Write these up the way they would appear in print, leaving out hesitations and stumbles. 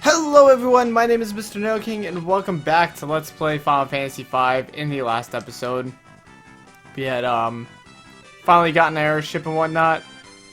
Hello everyone, my name is Mr. Nidoking and welcome back to Let's Play Final Fantasy V. In the last episode, we had finally gotten our airship and whatnot,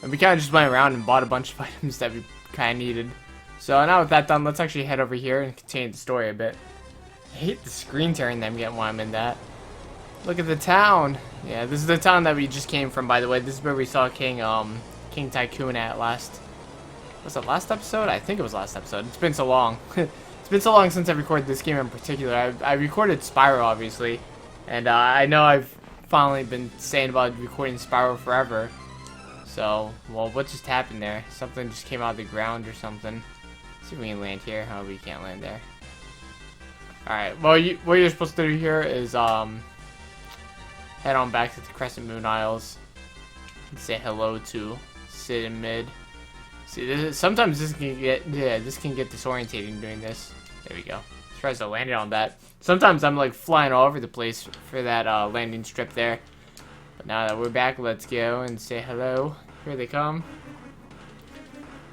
and we kind of just went around and bought a bunch of items that we kind of needed. So now with that done, let's actually head over here and continue the story a bit. I hate the screen tearing that I'm getting while I'm in that. Look at the town. Yeah, this is the town that we just came from, by the way. This is where we saw King Tycoon at last. Was it last episode? I think it was last episode. It's been so long. It's been so long since I recorded this game in particular. I recorded Spyro, obviously. And I know I've finally been saying about recording Spyro forever. So, well, what just happened there? Something just came out of the ground or something. Let's see if we can land here. Oh, we can't land there. Alright, well, what you're supposed to do here is head on back to the Crescent Moon Isles and say hello to Sid and Mid. See, sometimes this can get disorientating doing this. There we go. Tries to land it on that. Sometimes I'm like flying all over the place for that landing strip there. But now that we're back, let's go and say hello. Here they come.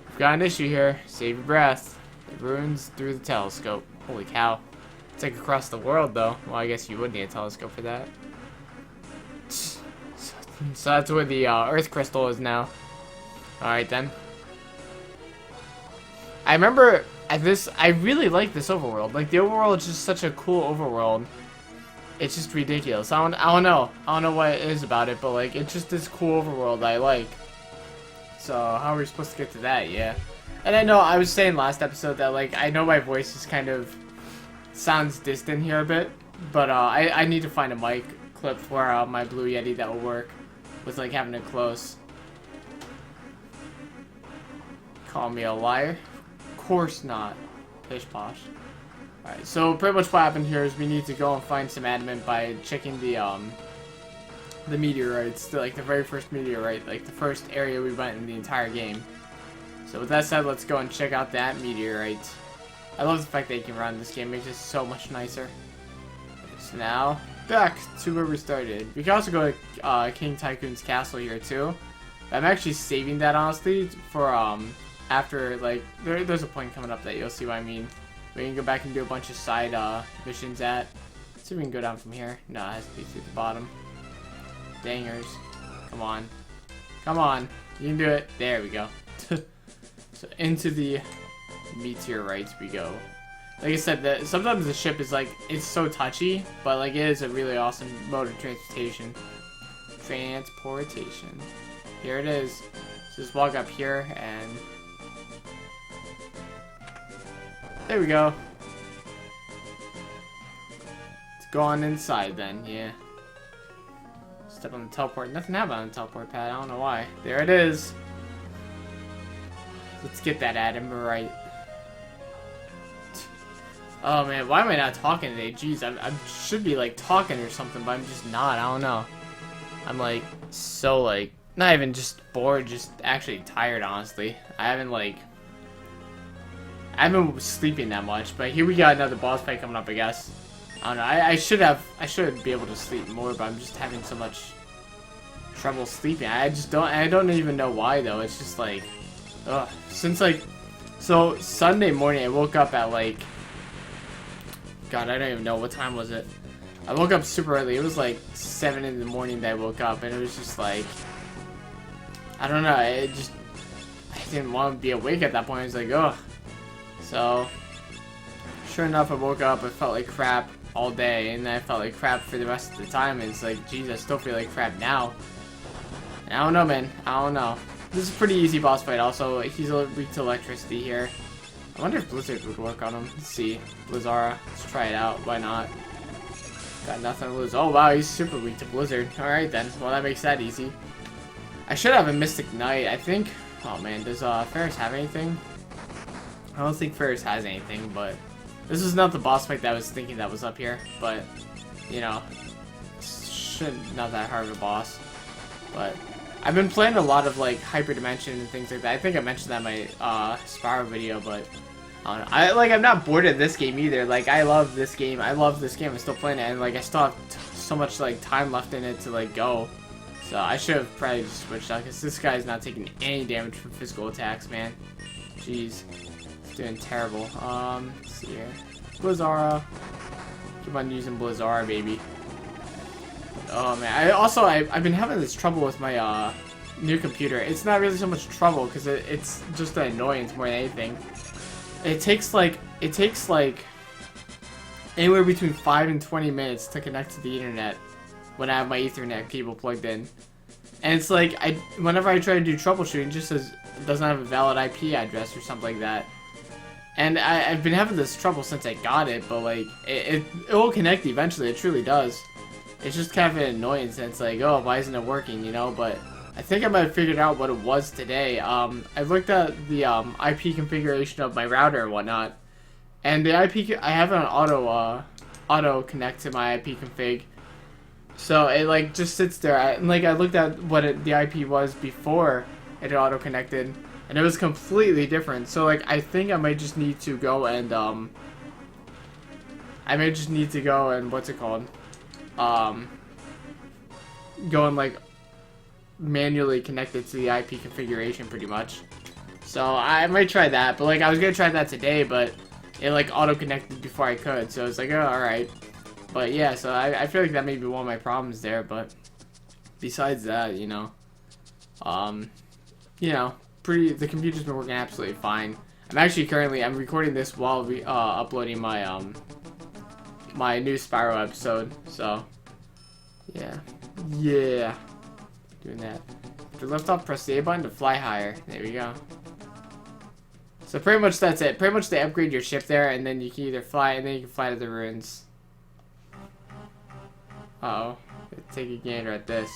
We've got an issue here. Save your breath. It ruins through the telescope. Holy cow. It's like across the world though. Well, I guess you would need a telescope for that. So that's where the Earth crystal is now. Alright then. I remember at this, I really like this overworld. Like, the overworld is just such a cool overworld. It's just ridiculous. I don't know what it is about it, but like, it's just this cool overworld I like. So, how are we supposed to get to that? Yeah. And I know, I was saying last episode that, like, I know my voice is kind of sounds distant here a bit, but I need to find a mic clip for my Blue Yeti that will work with, like, having it close. Call me a liar? Course not. Pish posh. Alright, so pretty much what happened here is we need to go and find some adamant by checking the meteorites, like the very first meteorite, like the first area we went in the entire game. So with that said, let's go and check out that meteorite. I love the fact that you can run this game, it makes it so much nicer. So now, back to where we started. We can also go to King Tycoon's castle here too. I'm actually saving that honestly for after, like, there's a point coming up that you'll see what I mean. We can go back and do a bunch of side missions at. Let's see if we can go down from here. No, it has to be through the bottom. Dangers. Come on. Come on. You can do it. There we go. So into the meteorites we go. Like I said, sometimes the ship is like, it's so touchy, but like it is a really awesome mode of transportation. Transportation. Here it is. So just walk up here and there we go. Let's go on inside then, yeah. Step on the teleport. Nothing happened on the teleport pad, I don't know why. There it is. Let's get that Adam right. Oh man, why am I not talking today? Jeez, I should be like talking or something, but I'm just not, I don't know. I'm like, so like, not even just bored, just actually tired, honestly. I haven't been sleeping that much, but here we got another boss fight coming up, I guess. I don't know, I should be able to sleep more, but I'm just having so much trouble sleeping. I don't even know why though. It's just like, ugh. Since like, so Sunday morning I woke up at like, God, I don't even know, what time was it? I woke up super early. It was like 7 in the morning that I woke up, and it was just like, I don't know, I didn't want to be awake at that point. I was like, ugh. So, sure enough, I woke up, I felt like crap all day, and then I felt like crap for the rest of the time, and it's like, geez, I still feel like crap now. And I don't know, man, I don't know. This is a pretty easy boss fight, also, he's a little weak to electricity here. I wonder if Blizzard would work on him. Let's see, Blizzara, let's try it out, why not? Got nothing to lose. Oh wow, he's super weak to Blizzard. Alright then, well that makes that easy. I should have a Mystic Knight, I think. Oh man, does Ferris have anything? I don't think Ferris has anything, but this is not the boss fight that I was thinking that was up here, but, you know, not that hard of a boss. But I've been playing a lot of, like, Hyperdimension and things like that. I think I mentioned that in my Spyro video, but I don't know. I'm not bored of this game either. Like, I love this game. I'm still playing it, and, like, I still have so much, like, time left in it to, like, go. So I should have probably just switched out, because this guy's not taking any damage from physical attacks, man. Jeez. Doing terrible. Let's see here. Blizzara. Keep on using Blizzara, baby. Oh man, I've been having this trouble with my new computer. It's not really so much trouble because it's just an annoyance more than anything. It takes like anywhere between 5 and 20 minutes to connect to the internet when I have my Ethernet cable plugged in. And it's like whenever I try to do troubleshooting, it just says it doesn't have a valid IP address or something like that. And I've been having this trouble since I got it, but like it will connect eventually. It truly does. It's just kind of an annoyance, and it's like, oh, why isn't it working, you know? But I think I might have figured out what it was today. I looked at the IP configuration of my router and whatnot, and the IP I have an auto connect to my IP config, so it like just sits there. I looked at what the IP was before it auto connected, and it was completely different. So like I think I might just need to go and what's it called? Go and like manually connect it to the IP configuration pretty much. So I might try that, but like I was gonna try that today, but it like auto connected before I could, so it's like, oh, alright. But yeah, so I feel like that may be one of my problems there, but besides that, the computer's been working absolutely fine. I'm recording this while uploading my my new Spyro episode, so yeah, doing that. To lift off, press the A button to fly higher. There we go. So pretty much that's it. Pretty much they upgrade your ship there, and then you can either fly, and then you can fly to the ruins. Uh-oh. Let's take a gander at this.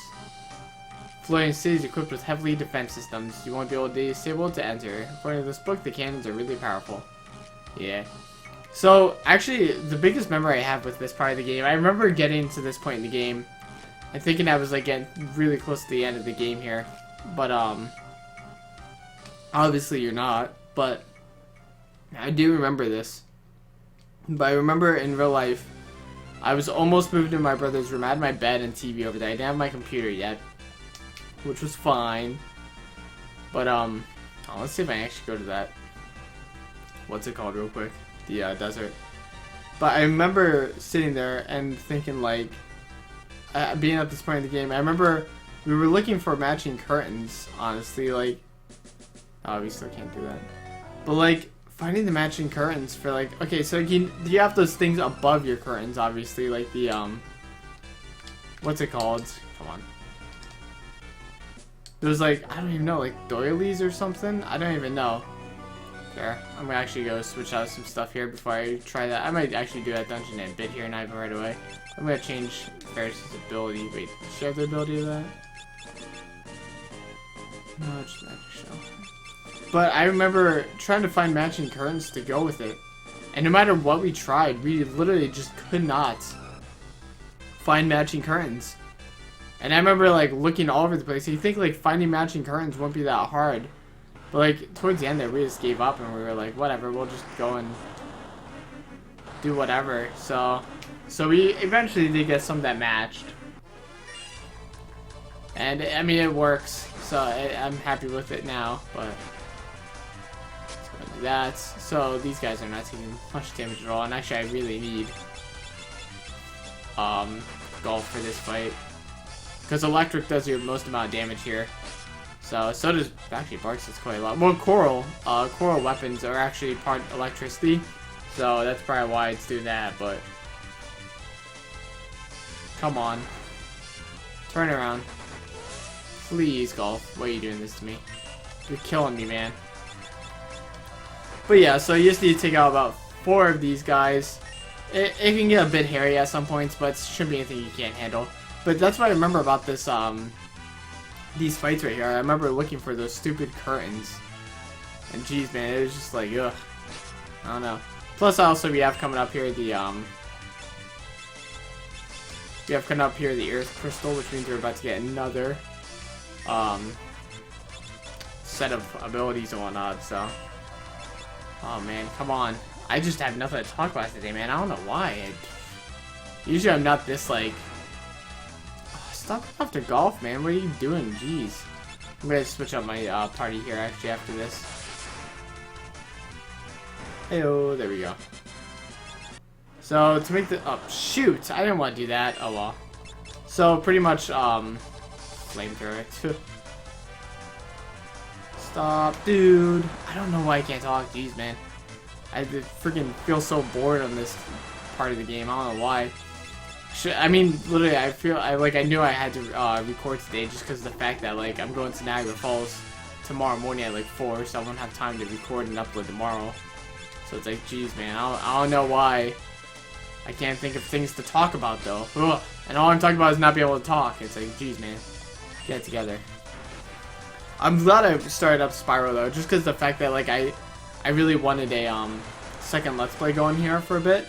Floating cities equipped with heavily defense systems. You won't be able to disable to enter. According to this book, the cannons are really powerful. Yeah. So, actually, the biggest memory I have with this part of the game, I remember getting to this point in the game and thinking I was, like, getting really close to the end of the game here. But, obviously you're not. But, I do remember this. But I remember in real life, I was almost moved to my brother's room. I had my bed and TV over there. I didn't have my computer yet, which was fine. But, let's see if I can actually go to that. What's it called real quick? The desert. But I remember sitting there and thinking, like, being at this point in the game, I remember we were looking for matching curtains, honestly, like, oh, we still can't do that. But, like, finding the matching curtains for, like, okay, so you have those things above your curtains, obviously, like the, what's it called? Come on. There's, like, I don't even know, like, doilies or something? I don't even know. There. I'm gonna actually go switch out some stuff here before I try that. I might actually do that dungeon in a bit here, not even right away. I'm gonna change Ferris's ability. Wait, does she have the ability of that? No, it's magic shell. But I remember trying to find matching curtains to go with it. And no matter what we tried, we literally just could not find matching curtains. And I remember, like, looking all over the place. You think, like, finding matching curtains won't be that hard. But, like, towards the end there, we just gave up and we were like, whatever, we'll just go and do whatever. So we eventually did get some that matched. And, I mean, it works. So I'm happy with it now, but let's go do that. So these guys are not taking much damage at all. And actually, I really need golf for this fight. Because electric does your most amount of damage here. So does, actually, Barks does quite a lot. Well, coral weapons are actually part electricity, so that's probably why it's doing that, but come on. Turn around. Please, Golf. Why are you doing this to me? You're killing me, man. But yeah, so you just need to take out about 4 of these guys. It can get a bit hairy at some points, but it shouldn't be anything you can't handle. But that's what I remember about this, these fights right here. I remember looking for those stupid curtains. And geez, man, it was just like, ugh. I don't know. Plus, also, we have coming up here the, Earth Crystal, which means we're about to get another, set of abilities and whatnot, so. Oh, man, come on. I just have nothing to talk about today, man. I don't know why. Usually I'm not this, like... Stop after golf, man. What are you doing? Jeez. I'm gonna switch up my party here actually after this. Heyo, there we go. So to make the shoot, I didn't want to do that. Oh well. So pretty much flamethrower. Stop, dude. I don't know why I can't talk. Jeez, man. I freaking feel so bored on this part of the game. I don't know why. I mean, literally, I knew I had to record today just because of the fact that like I'm going to Niagara Falls tomorrow morning at like 4, so I won't have time to record and upload tomorrow. So it's like, geez, man, I don't know why I can't think of things to talk about though. Ugh. And all I'm talking about is not being able to talk. It's like, geez, man, get it together. I'm glad I started up Spyro though, just because the fact that like I really wanted a second Let's Play going here for a bit,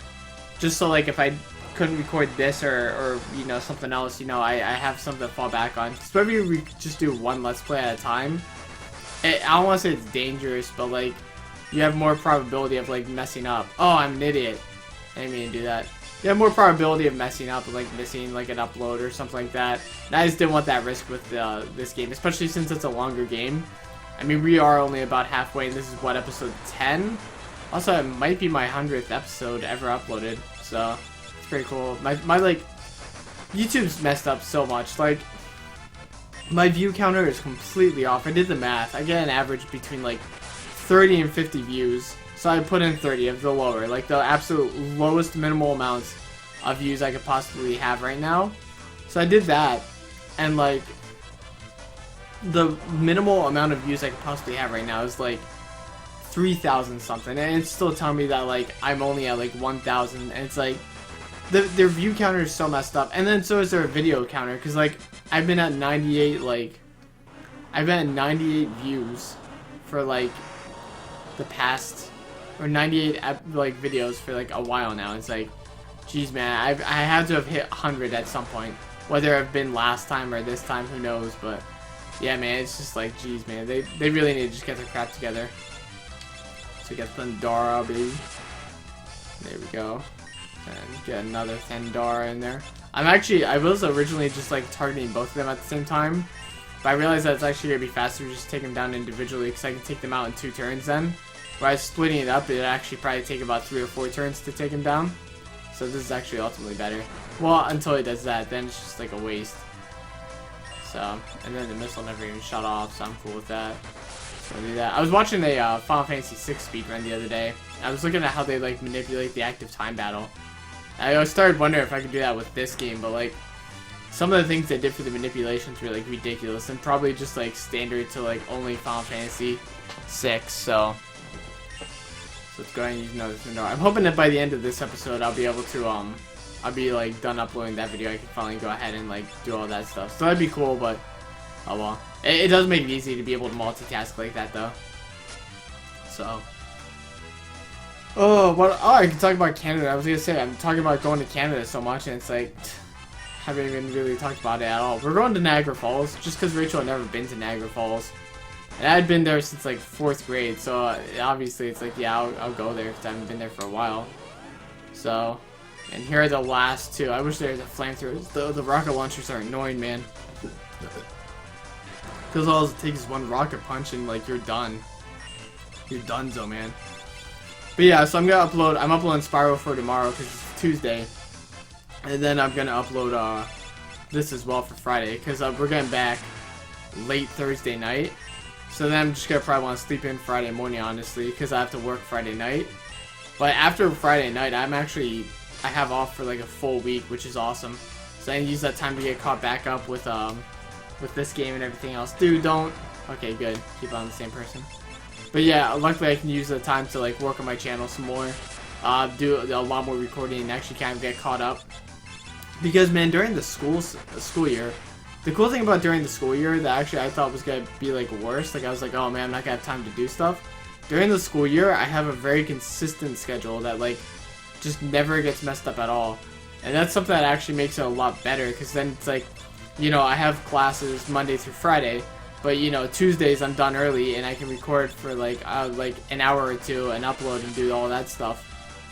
just so like if I couldn't record this or you know something else, you know I have something to fall back on. Because whenever you just do one Let's Play at a time, I don't want to say it's dangerous, but like you have more probability of like messing up. Oh, I'm an idiot. I didn't mean to do that. You have more probability of messing up and like missing like an upload or something like that. And I just didn't want that risk with this game, especially since it's a longer game. I mean, we are only about halfway, and this is what, episode 10? Also, it might be my 100th episode ever uploaded, so it's pretty cool. My like YouTube's messed up so much. Like my view counter is completely off. I did the math. I get an average between like 30 and 50 views. So I put in 30 of the lower, like the absolute lowest minimal amounts of views I could possibly have right now. So I did that, and like the minimal amount of views I could possibly have right now is like 3,000 something, and it's still telling me that like I'm only at like 1,000, and it's like their view counter is so messed up. And then so is their video counter, because like I've been at 98 views for like the past, or 98 like videos for like a while now. It's like, geez, man, I had to have hit 100 at some point, whether I've been last time or this time, who knows. But yeah, man, it's just like, geez, man, they really need to just get their crap together. So we got Thundara, baby. There we go. And get another Thundara in there. I was originally just like targeting both of them at the same time, but I realized that it's actually gonna be faster to just take them down individually, because I can take them out in 2 turns then. By splitting it up, it'd actually probably take about 3 or 4 turns to take him down. So this is actually ultimately better. Well, until he does that, then it's just like a waste. So, and then the missile never even shot off, so I'm cool with that. So I'll do that. I was watching a Final Fantasy VI speedrun the other day. I was looking at how they like manipulate the active time battle. I started wondering if I could do that with this game, but like some of the things they did for the manipulations were like ridiculous, and probably just like standard to like only Final Fantasy VI. So let's go ahead and use another Thundara. I'm hoping that by the end of this episode, I'll be able to I'll be like done uploading that video. I can finally go ahead and like do all that stuff. So that'd be cool, but oh well. It does make it easy to be able to multitask like that though. So. Oh, I can talk about Canada. I was gonna say, I'm talking about going to Canada so much, and it's like, haven't even really talked about it at all. We're going to Niagara Falls, just because Rachel had never been to Niagara Falls. And I'd been there since like 4th grade, so obviously it's like, yeah, I'll go there, because I haven't been there for a while. So, and here are the last 2. I wish there was a flamethrowers. The rocket launchers are annoying, man. Because all it takes is one rocket punch, and like, you're done. You're donezo, man. But yeah, so I'm uploading Spyro for tomorrow because it's Tuesday. And then I'm gonna upload this as well for Friday, because we're getting back late Thursday night. So then I'm just gonna probably want to sleep in Friday morning, honestly, because I have to work Friday night. But after Friday night, I have off for like a full week, which is awesome. So I can use that time to get caught back up with this game and everything else. Dude, don't. Okay, good. Keep on the same person. But yeah, luckily I can use the time to like work on my channel some more, do a lot more recording, and actually kind of get caught up. Because man, during the school year, the cool thing about during the school year that actually I thought was gonna be like worse, like I was like, oh man, I'm not gonna have time to do stuff. During the school year, I have a very consistent schedule that like just never gets messed up at all, and that's something that actually makes it a lot better. Because then it's like, you know, I have classes Monday through Friday. But you know, Tuesdays I'm done early, and I can record for like an hour or 2 and upload and do all that stuff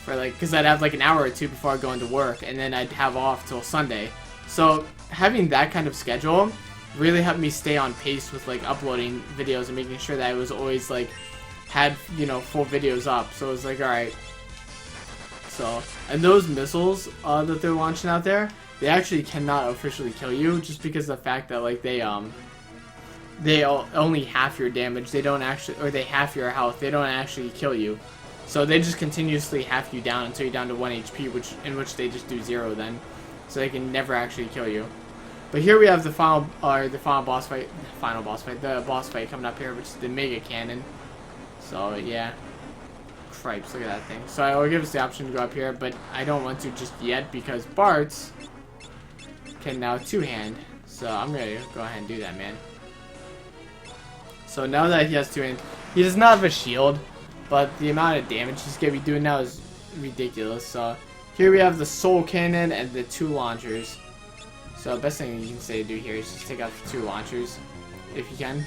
for like, because I'd have like an hour or 2 before I go into work, and then I'd have off till Sunday. So having that kind of schedule really helped me stay on pace with like uploading videos and making sure that I was always like had, you know, full videos up. So it was like, alright. So, and those missiles that they're launching out there, they actually cannot officially kill you just because of the fact that, like, they only half your damage. They don't actually, or they half your health. They don't actually kill you. So they just continuously half you down until you're down to 1 HP, in which they just do 0 then. So they can never actually kill you. But here we have the final boss fight, the boss fight coming up here, which is the Mega Cannon. So yeah, cripes, look at that thing. So I will give us the option to go up here, but I don't want to just yet because Bart's can now two-hand. So I'm gonna go ahead and do that, man. So now that he has two-hand, he does not have a shield, but the amount of damage he's gonna be doing now is ridiculous. So here we have the Soul Cannon and the 2 launchers. So the best thing you can say to do here is just take out the 2 launchers, if you can.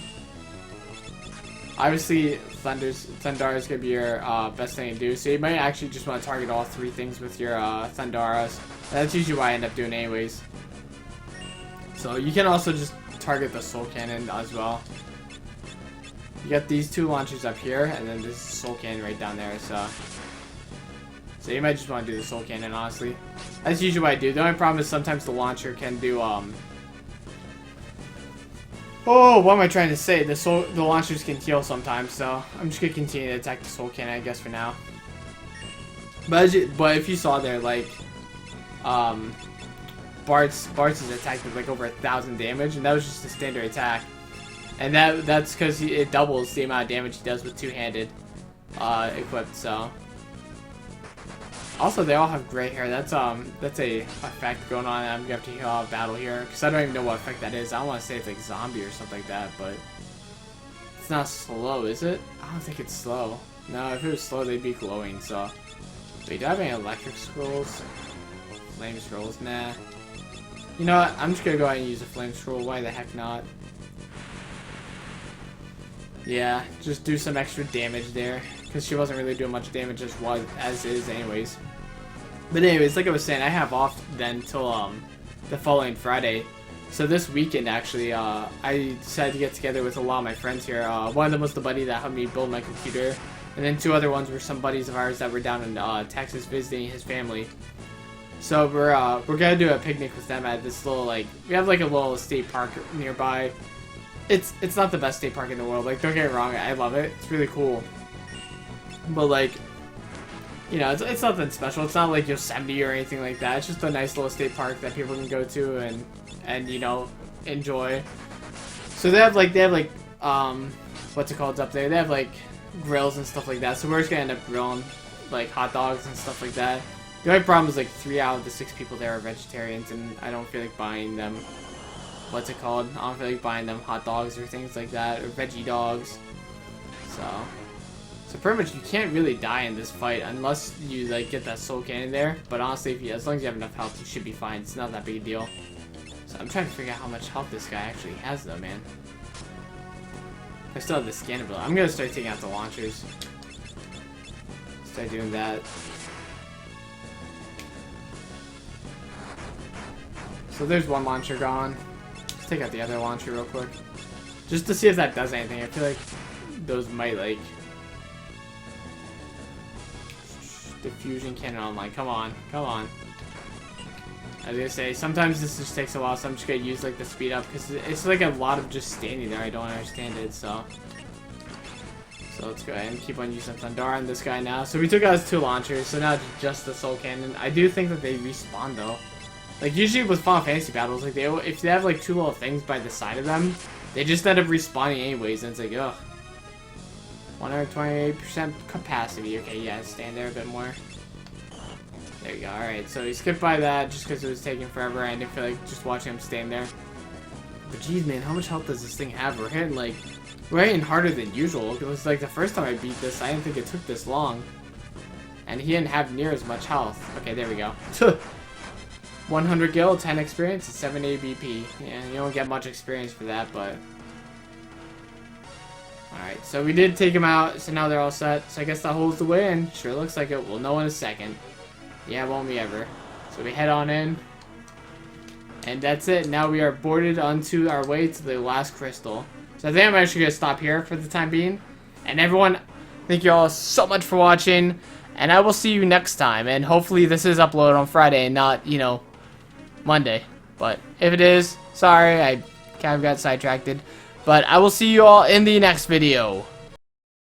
Obviously, Thundara is going to be your best thing to do. So you might actually just want to target all 3 things with your Thundaras. That's usually what I end up doing anyways. So you can also just target the Soul Cannon as well. You got these 2 launchers up here, and then this Soul Cannon right down there. So you might just want to do the Soul Cannon, honestly. That's usually what I do. The only problem is sometimes the launcher can do, oh, what am I trying to say? The launchers can heal sometimes, so I'm just going to continue to attack the Soul Cannon, I guess, for now. But if you saw there, like, Bart's attack did, like, over 1,000 damage, and that was just a standard attack. And that's because it doubles the amount of damage he does with two-handed equipped, so... Also, they all have gray hair. That's a effect going on. I'm gonna have to heal out of battle here because I don't even know what effect that is. I don't want to say it's like zombie or something like that, but it's not slow, is it? I don't think it's slow. No, if it was slow, they'd be glowing. So, wait, do I have any electric scrolls? Flame scrolls? Nah. You know what? I'm just gonna go ahead and use a flame scroll. Why the heck not? Yeah, just do some extra damage there because she wasn't really doing much damage as is anyways. But anyways, like I was saying, I have off then till the following Friday. So this weekend actually, I decided to get together with a lot of my friends here. One of them was the buddy that helped me build my computer, and then 2 other ones were some buddies of ours that were down in Texas visiting his family. So we're gonna do a picnic with them at this little, like, we have like a little state park nearby. It's not the best state park in the world. Like, don't get me wrong, I love it. It's really cool. But like, you know, it's nothing special. It's not like Yosemite or anything like that. It's just a nice little state park that people can go to and you know, enjoy. So they have like what's it called up there? They have like grills and stuff like that. So we're just gonna end up grilling like hot dogs and stuff like that. The only problem is like 3 out of the 6 people there are vegetarians, and I don't feel like buying them. What's it called? I don't feel like buying them hot dogs or things like that, or veggie dogs. So pretty much you can't really die in this fight unless you like get that Soul Cannon there. But honestly, as long as you have enough health, you should be fine. It's not that big a deal. So I'm trying to figure out how much health this guy actually has, though, man. I still have the scan ability. I'm gonna start taking out the launchers. Start doing that. So there's one launcher gone. Let's take out the other launcher real quick, just to see if that does anything. I feel like those might like. Diffusion cannon online. Come on. Come on. I was gonna say, sometimes this just takes a while, so I'm just gonna use like the speed up because it's like a lot of just standing there. I don't understand it, so let's go ahead and keep on using Thundara on this guy now. So we took out his 2 launchers, so now it's just the Soul Cannon. I do think that they respawn though. Like usually with Final Fantasy battles, like if they have like 2 little things by the side of them, they just end up respawning anyways, and it's like, ugh. 128% capacity. Okay, yeah, stand there a bit more. There you go. Alright, so he skipped by that just because it was taking forever. I didn't feel like just watching him stand there. But geez, man, how much health does this thing have? We're hitting harder than usual. It was like the first time I beat this, I didn't think it took this long. And he didn't have near as much health. Okay, there we go. 100 gil, 10 experience, 7 ABP. Yeah, you don't get much experience for that, but... Alright, so we did take him out, so now they're all set. So I guess that holds the win. Sure looks like it. We'll know in a second. Yeah, won't we ever. So we head on in. And that's it. Now we are boarded onto our way to the last crystal. So I think I'm actually going to stop here for the time being. And everyone, Thank you all so much for watching, and I will see you next time. And hopefully this is uploaded on Friday and not, you know, Monday. But if it is, sorry, I kind of got sidetracked. But I will see you all in the next video.